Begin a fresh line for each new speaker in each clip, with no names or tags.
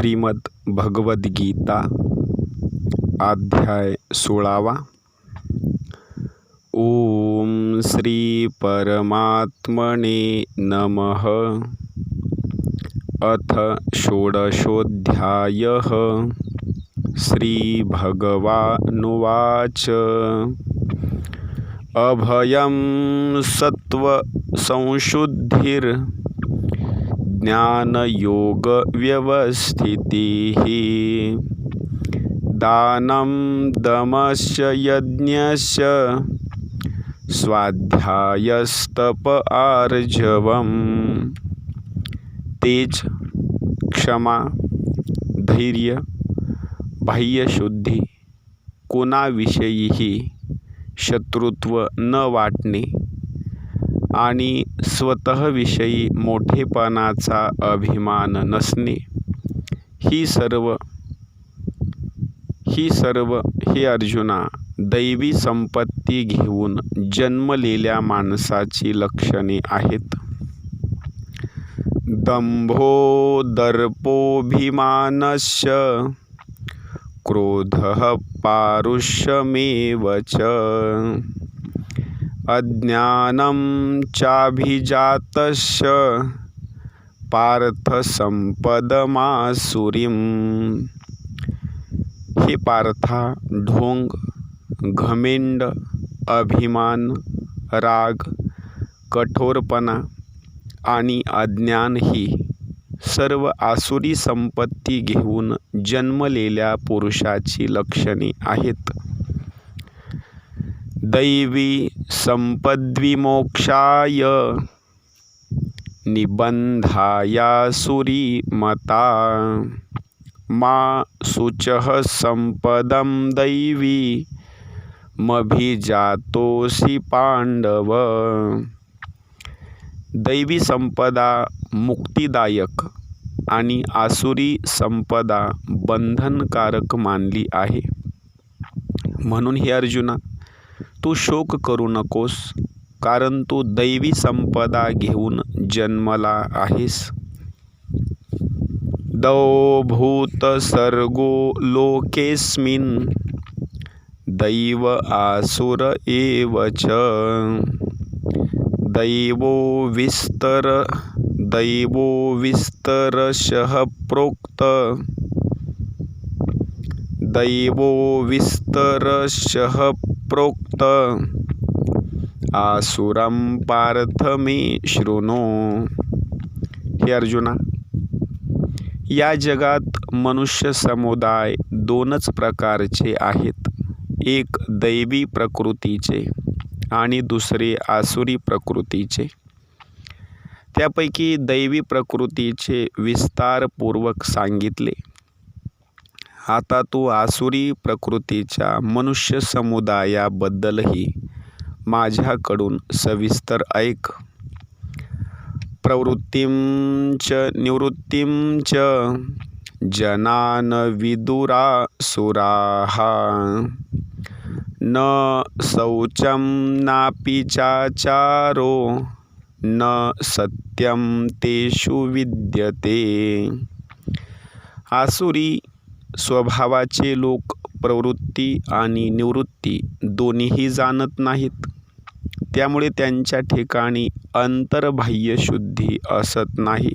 श्रीमद् भगवद्गीता अध्याय 16। ओम श्री परमात्मने नमः। अथ षोडशोऽध्यायः। श्रीभगवानुवाच अभयं सत्त्वसंशुद्धिर्ज्ञानयोगव्यवस्थितिः दानं दमश्च यज्ञश्च स्वाध्यायस्तप आर्जवम्। तेज, क्षमा, धैर्य, बाह्यशुद्धी, कोणाविषयीही शत्रुत्व न वाटणे आणि स्वतःविषयी मोठेपणाचा अभिमान नसणे, ही सर्व हे अर्जुना दैवी संपत्ती घेऊन जन्मलेल्या माणसाची लक्षणे आहेत. दंभो दर्पोऽभिमानश्च क्रोधः पारुष्यमेव च अज्ञानं चाभिजातस्य पार्थ संपदमासुरीं। हे पार्था, ढोंग, घमेंड, अभिमान, राग, कठोरपणा आणि अज्ञान ही सर्व आसुरी संपत्ती घेऊन जन्मलेल्या पुरुषाची लक्षणे आहेत. दैवी संपद्विमोक्षाय निबंधायासुरी मता मा शुचः संपदं दैवी मभिजातोऽसि पांडव। दैवी संपदा मुक्तिदायक आणि आसुरी संपदा बंधनकारक मानली आहे. म्हणून हे अर्जुना, तू शोक करू नकोस, कारण तू दैवी संपदा घेऊन जन्मला आहेस. दौ भूत सर्गो लोकेस्मिन् दैव आसुर एव च दैवो विस्तरशः प्रोक्त आसुरं पार्थ मे शृणु। हे अर्जुना, या जगात मनुष्य समुदाय दोनच प्रकारचे आहेत. एक दैवी प्रकृतीचे आणि दुसरे आसुरी प्रकृतीचे. त्यापैकी दैवी प्रकृतीचे विस्तारपूर्वक सांगितले. आता तू आसुरी प्रकृतीच्या मनुष्य समुदायाबद्दलही माझ्याकडून सविस्तर ऐक. प्रवृत्तिं च निवृत्तिं च जनान विदुरासुराः न शौचं नापि चाचारो न सत्यं तेषु विद्यते। आसुरी स्वभावाचे लोक प्रवृत्ती आणि निवृत्ती दोन्हीही जाणत नाहीत. त्यामुळे त्यांच्या ठिकाणी अंतर्बाह्य शुद्धी असत नाही,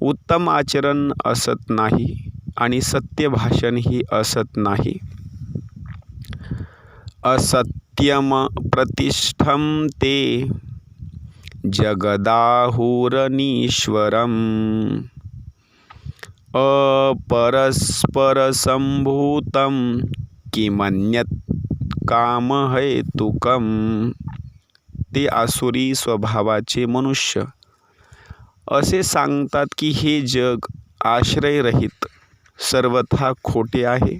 उत्तम आचरण असत नाही आणि सत्य भाषणही असत नाही. असत्यम प्रतिष्ठं ते जगदाहुरनीश्वरम् अपरस्परसंभूतं किमन्यत् कामहेतुकम्। ते आसुरी स्वभावाचे मनुष्य असे सांगतात की हे जग आश्रयरहित, सर्वथा खोटे आहे.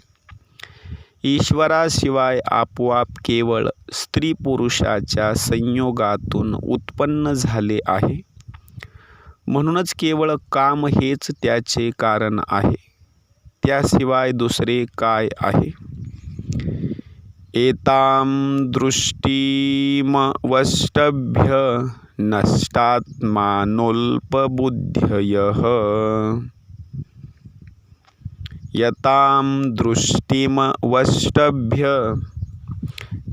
ईश्वराशिवाय आपोआप केवळ स्त्री पुरुषाच्या संयोगातून उत्पन्न झाले आहे. म्हणूनच केवळ काम हेच त्याचे कारण आहे, त्याशिवाय दुसरे काय आहे. एतां दृष्टिमवष्टभ्य नष्टात्मानोल्पबुद्धयः यतां दृष्टिमवष्टभ्य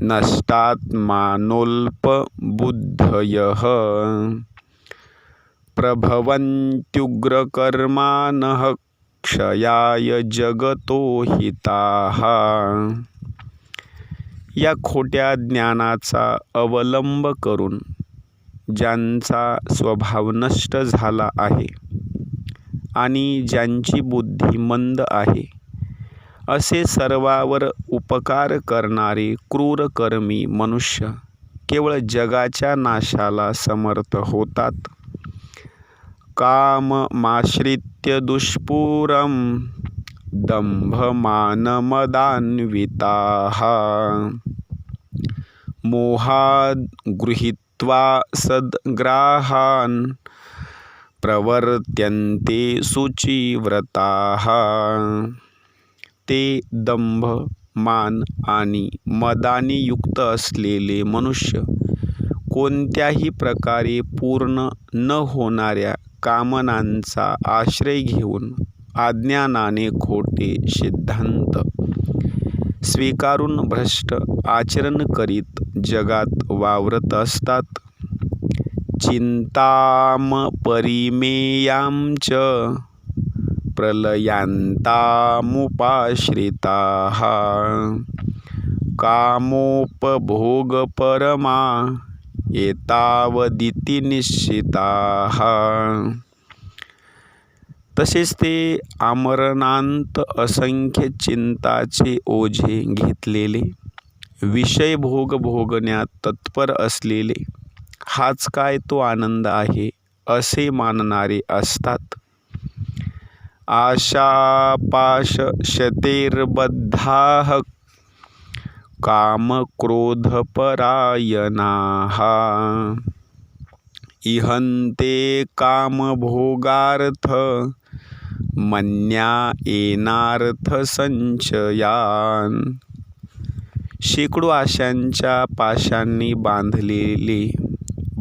नष्टात्मानोऽल्पबुद्धयः प्रभवन्त्युग्रकर्माणः क्षयाय जगतो हिताः. या खोट्या ज्ञानाचा अवलंब करून ज्यांचा स्वभाव नष्ट झाला आहे आणि ज्यांची बुद्धी मंद आहे, असे सर्वावर उपकार करणारे क्रूरकर्मी मनुष्य केवळ जगाच्या नाशाला समर्थ होतात. काममाश्रित्य दुष्पूरं दंभमानमदान्विताः मोहाद् गृहीत्वा सद्ग्राहान् प्रवर्त्यन्ते शुचिव्रताः. ते दंभ, मान आणि मदाने युक्त असलेले मनुष्य कोणत्याही प्रकारे पूर्ण न होणाऱ्या कामनांचा आश्रय घेऊन अज्ञानाने खोटे सिद्धांत स्वीकारून भ्रष्ट आचरण करीत जगात वावरत असतात. चिंताम परिमेयां च प्रलयांतामुपाश्रिताः कामोपभोगपरमा एतावदिति निश्चिताः. तसेच ते आमरणांत असंख्य चिंताचे ओझे घेतलेले, विषय भोग भोगण्यात तत्पर असलेले, हाच काय तो आनंद आहे असे मानणारे असतात. आशापाशशतैर्बद्धाः कामक्रोधपरायणाः इहन्ते कामभोगार्थ मन्यायेनार्थसंचयान्. शेकडो आशांच्या पाशांनी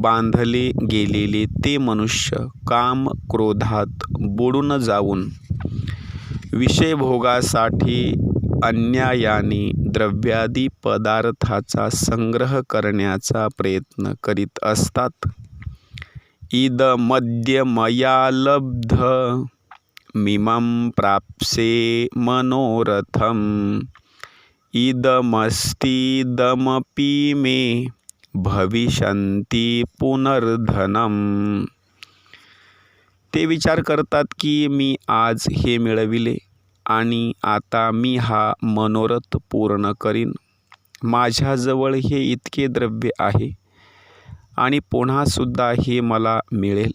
बांधले गेलेले ते मनुष्य काम क्रोधात बुडून जाऊन विषयभोगासाठी अन्यायाने द्रव्यादी पदार्थाचा संग्रह करण्याचा प्रयत्न करीत असतात. इदमद्य मया लब्ध मिमं प्राप्स्ये मनोरथम् इदमस्तीदमपि मे भविष्यन्ति पुनर्धनम्. ते विचार करतात की मी आज हे मिळविले आणि आता मी हा मनोरथ पूर्ण करीन. माझ्याजवळ हे इतके द्रव्य आहे आणि पुन्हा सुद्धा हे मला मिळेल.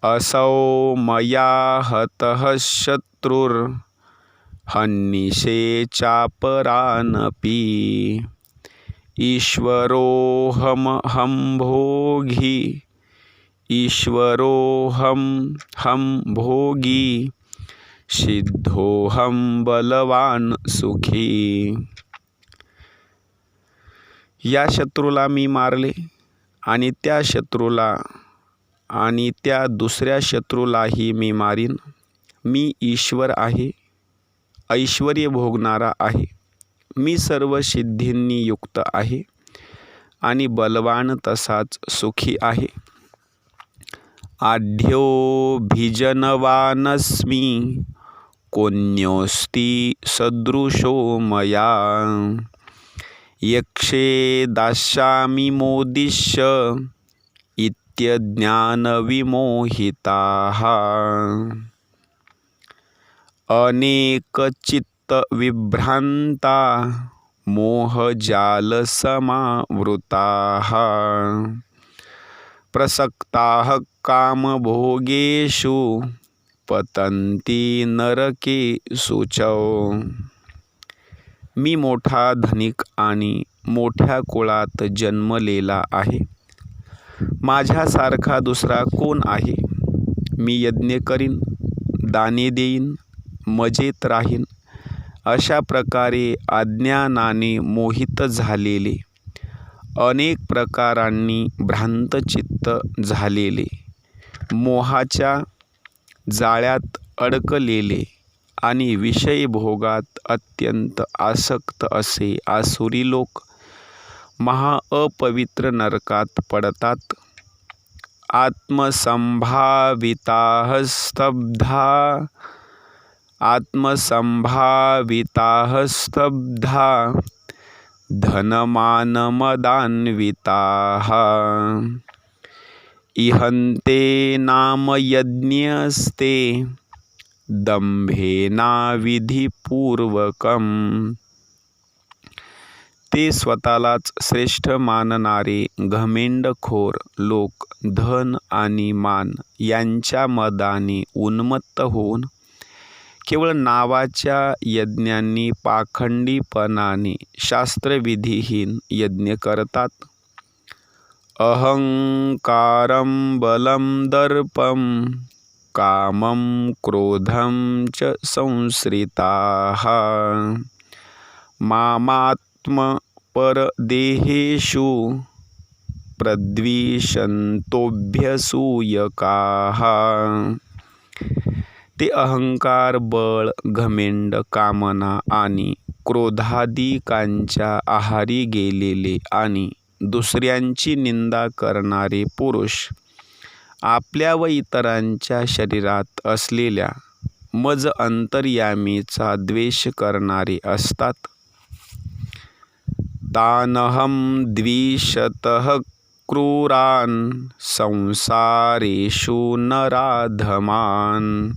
असौ मया हतः शत्रुर्हन्निशे चापरानपि ईश्वरोऽहमहं भोगी ईश्वरोऽहं भोगी सिद्धोऽहं बलवान सुखी. या शत्रूला मी मारले आणि त्या शत्रूला आणि त्या दुसऱ्या शत्रूलाही मी मारीन. मी ईश्वर आहे, ऐश्वर्य भोगणारा आहे. मी सर्व सिद्धींनी युक्त आहे आणि बलवान तसाच सुखी आहे. आढ्योऽभिजनवानस्मि कोऽन्योऽस्ति सदृशो मया यक्षे दास्यामि मोदिष्य इत्यज्ञानविमोहिताः. अनेकचित्तविभ्रान्ता मोहजालसमावृताः प्रसक्ताः कामभोगेषु पतन्ति नरकेषु च. मी मोठा धनिक आणि मोठ्या कुळात जन्मलेला आहे. माझ्यासारखा दुसरा कोण आहे? मी यज्ञ करीन, दाने देईन, मजेत राहीन. अशा प्रकारे अज्ञानाने मोहित झालेले, अनेक प्रकारांनी भ्रांतचित्त झालेले, मोहाच्या जाळ्यात अडकलेले आणि विषयभोगात अत्यंत आसक्त असे आसुरी लोक अपवित्र नरकात पडतात. आत्मसंभाविताः स्तब्धा धनमानमदान्विताः इहन्ते नाम यज्ञस्ते दंभेनाविधिपूर्वकम्. ते स्वतःलाच श्रेष्ठ मानणारे घमेंडखोर लोक धन आणि मान यांच्या मदाने उन्मत्त होऊन केवळ नावाच्या यज्ञांनी पाखंडीपणाने शास्त्रविधीहीन यज्ञ करतात. अहंकारं बलं दर्पं कामं क्रोधं च संश्रिताः मामात्मपरदेहेषु प्रद्विषन्तोऽभ्यसूयकाः. ते अहंकार, बळ, घमेंड, कामना आणि क्रोधादिकांच्या आहारी गेलेले आणि दुसऱ्यांची निंदा करणारे पुरुष आपल्या व इतरांच्या शरीरात असलेल्या मज अंतर्यामीचा द्वेष करणारे असतात. तानहं द्विषतः क्रूरान् संसारेषु नराधमान्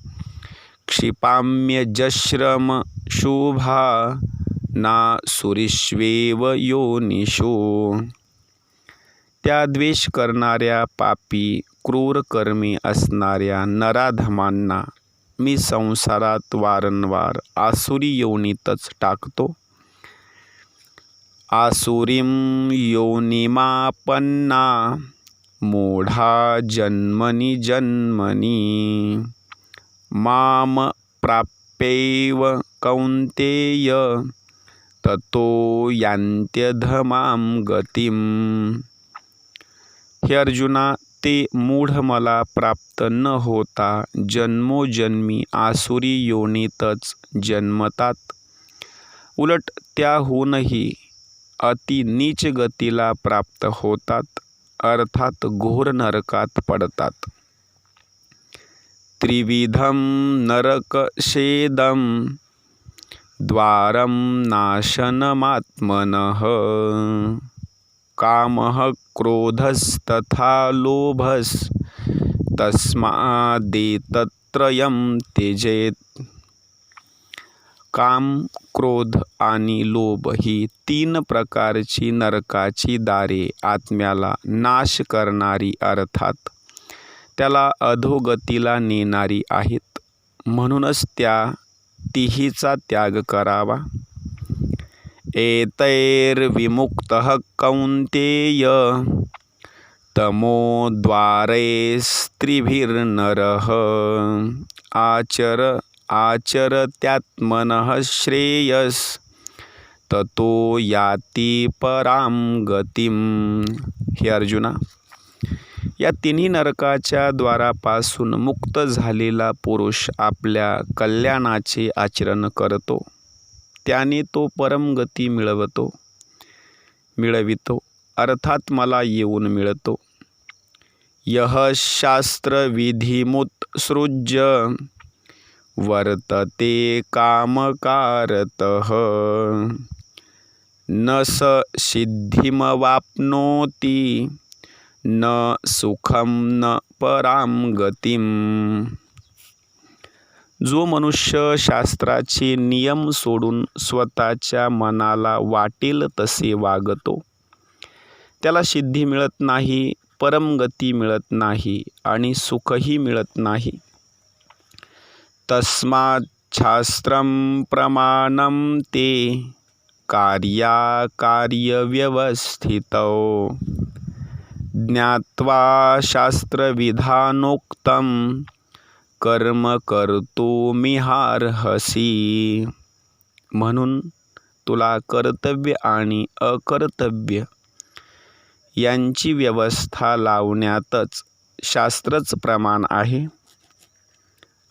क्षिपाम्यजस्रम शुभा नासुरीष्वेव योनिषु. त्या द्वेष करणाऱ्या पापी क्रूर कर्मी असणाऱ्या नराधमांना मी संसारात वारंवार आसुरी योनीतच टाकतो. आसुरीं योनिमापन्ना मूढा जन्मनि जन्मनि माम प्राप्यैव कौन्तेय ततो यान्त्यधमां गतिम्. हे अर्जुना, ते मूढ मला प्राप्त न होता जन्मोजन्मी आसुरी योनीतच जन्मतात. उलट त्याहूनही अति नीच गतीला प्राप्त होतात, अर्थात घोर नरकात पडतात. त्रिविधं नरकशेदं द्वारं नाशनमात्मनः कामः क्रोधस्तथा लोभस्तस्मादेतत्त्रयं त्यजेत्. काम, क्रोध आणि लोभ ही 3 प्रकारची नरकाची दारे आत्म्याला नाश करणारी अर्थात त्याला अधोगतीला नेणारी आहेत. म्हणूनच त्या तिहीचा त्याग करावा. एतैर्विमुक्तः कौन्तेय तमोद्वारैस्त्रिभिर्नरः आचरत्यात्मनः श्रेयस ततो याति परां गतिम्. हे अर्जुना, या तिन्ही नरकाच्या द्वारापासून मुक्त झालेला पुरुष आपल्या कल्याणाचे आचरण करतो. त्याने तो परमगती मिळवितो, अर्थात मला येऊन मिळतो. यः शास्त्रविधिमुत्सृज्य वर्तते कामकारतः न स सिद्धिमवाप्नोति न सुखम न परां गतिम्. जो मनुष्य शास्त्राचे नियम सोडून स्वतःच्या मनाला वाटेल तसे वागतो, त्याला सिद्धी मिळत नाही, परमगती मिळत नाही आणि सुखही मिळत नाही. तस्मात् शास्त्रं प्रमाणं ते कार्याकार्यव्यवस्थितौ ज्ञात्वा शास्त्रविधानोक्तं कर्म कर्तुमिहार्हसि. म्हणून तुला कर्तव्य आणि अकर्तव्य यांची व्यवस्था लावण्यातच शास्त्रच प्रमाण आहे.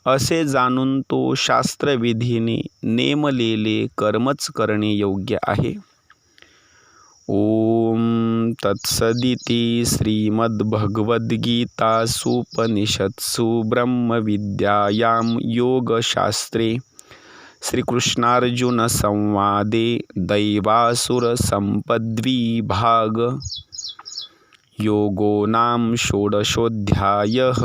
असे जाणून तो शास्त्रविधीने नेमलेले कर्मच करणे योग्य आहे. ओम तत्सदिती श्रीमद्भगवद्गीतासूपनिषत्सु ब्रह्मविद्यायां योगशास्त्रे श्रीकृष्णार्जुनसंवादे दैवासुरसम्पद्विभाग योगो नाम षोडशोऽध्यायः.